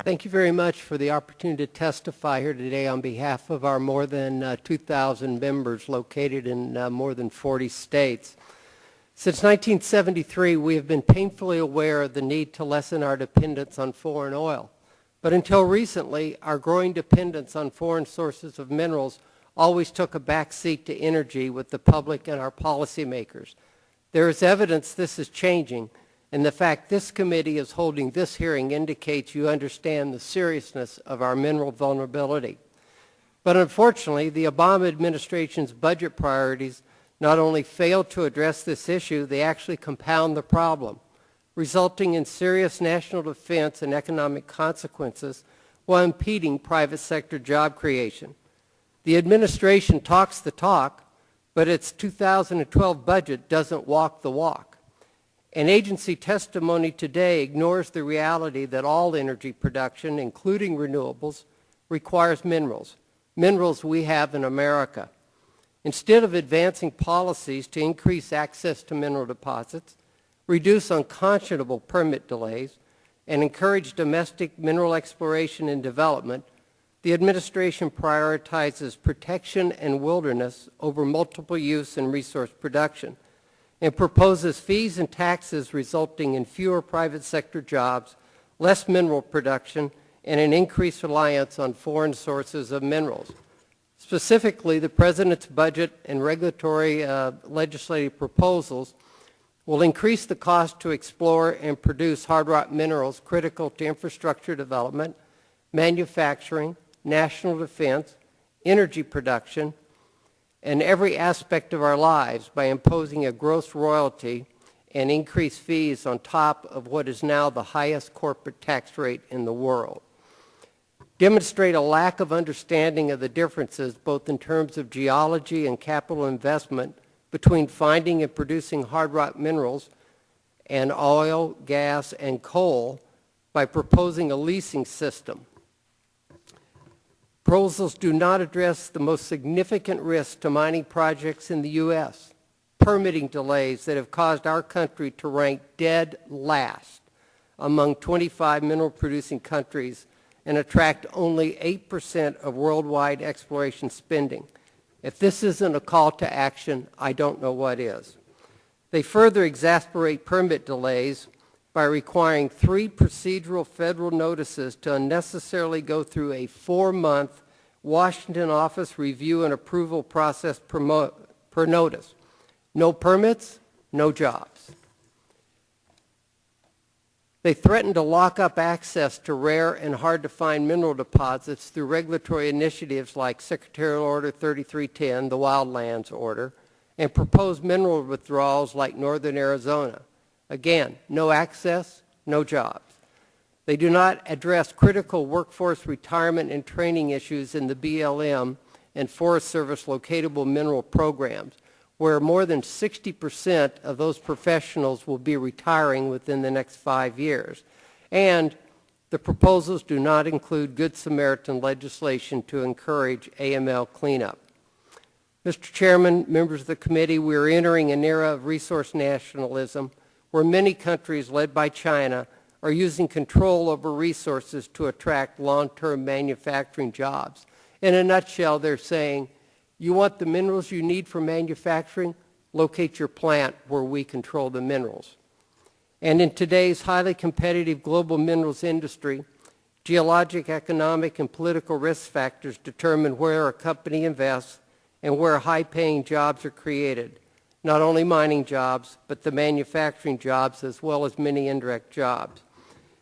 Thank you very much for the opportunity to testify here today on behalf of our more than 2,000 members located in more than 40 states. Since 1973, we have been painfully aware of the need to lessen our dependence on foreign oil. But until recently, our growing dependence on foreign sources of minerals always took a back seat to energy with the public and our policymakers. There is evidence this is changing, and the fact this committee is holding this hearing indicates you understand the seriousness of our mineral vulnerability. But unfortunately, the Obama administration's budget priorities not only fail to address this issue, they actually compound the problem, resulting in serious national defense and economic consequences while impeding private sector job creation. The administration talks the talk, but its 2012 budget doesn't walk the walk. And agency testimony today ignores the reality that all energy production, including renewables, requires minerals we have in America. Instead of advancing policies to increase access to mineral deposits, reduce unconscionable permit delays, and encourage domestic mineral exploration and development, the administration prioritizes protection and wilderness over multiple use and resource production, and proposes fees and taxes resulting in fewer private sector jobs, less mineral production, and an increased reliance on foreign sources of minerals. Specifically, the President's budget and regulatory legislative proposals will increase the cost to explore and produce hard rock minerals critical to infrastructure development, manufacturing, national defense, energy production, and every aspect of our lives by imposing a gross royalty and increased fees on top of what is now the highest corporate tax rate in the world. Demonstrate a lack of understanding of the differences both in terms of geology and capital investment between finding and producing hard rock minerals and oil, gas, and coal by proposing a leasing system. Proposals do not address the most significant risks to mining projects in the U.S., permitting delays that have caused our country to rank dead last among 25 mineral-producing countries and attract only 8% of worldwide exploration spending. If this isn't a call to action, I don't know what is. They further exasperate permit delays by requiring 3 procedural federal notices to unnecessarily go through a 4-month Washington office review and approval process per notice. No permits, no jobs. They threaten to lock up access to rare and hard-to-find mineral deposits through regulatory initiatives like Secretarial Order 3310, the Wildlands Order, and propose mineral withdrawals like Northern Arizona. Again, no access, no jobs. They do not address critical workforce retirement and training issues in the BLM and Forest Service locatable mineral programs, where more than 60% of those professionals will be retiring within the next 5 years. And the proposals do not include Good Samaritan legislation to encourage AML cleanup. Mr. Chairman, members of the committee, we are entering an era of resource nationalism where many countries led by China are using control over resources to attract long-term manufacturing jobs. In a nutshell, they're saying, you want the minerals you need for manufacturing? Locate your plant where we control the minerals. And in today's highly competitive global minerals industry, geologic, economic, and political risk factors determine where a company invests and where high-paying jobs are created. Not only mining jobs, but the manufacturing jobs as well as many indirect jobs.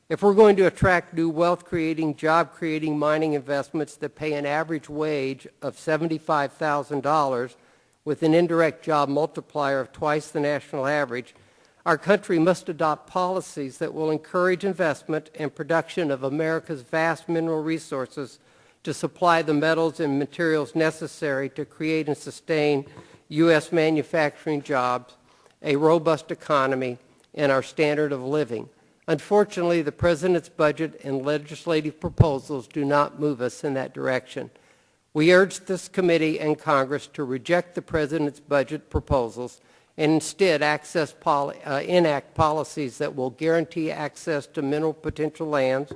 If we're going to attract new wealth-creating, job-creating mining investments that pay an average wage of $75,000 with an indirect job multiplier of twice the national average, our country must adopt policies that will encourage investment and production of America's vast mineral resources to supply the metals and materials necessary to create and sustain U.S. manufacturing jobs, a robust economy, and our standard of living. Unfortunately, the President's budget and legislative proposals do not move us in that direction. We urge this committee and Congress to reject the President's budget proposals and instead enact policies that will guarantee access to mineral potential lands,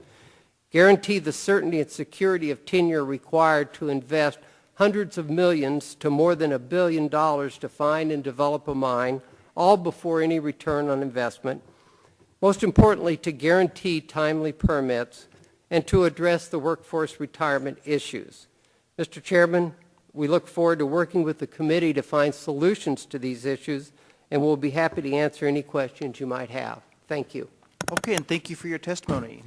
guarantee the certainty and security of tenure required to invest hundreds of millions to more than $1 billion to find and develop a mine, all before any return on investment. Most importantly, to guarantee timely permits and to address the workforce retirement issues. Mr. Chairman, we look forward to working with the committee to find solutions to these issues, and we'll be happy to answer any questions you might have. Thank you. Okay, and thank you for your testimony.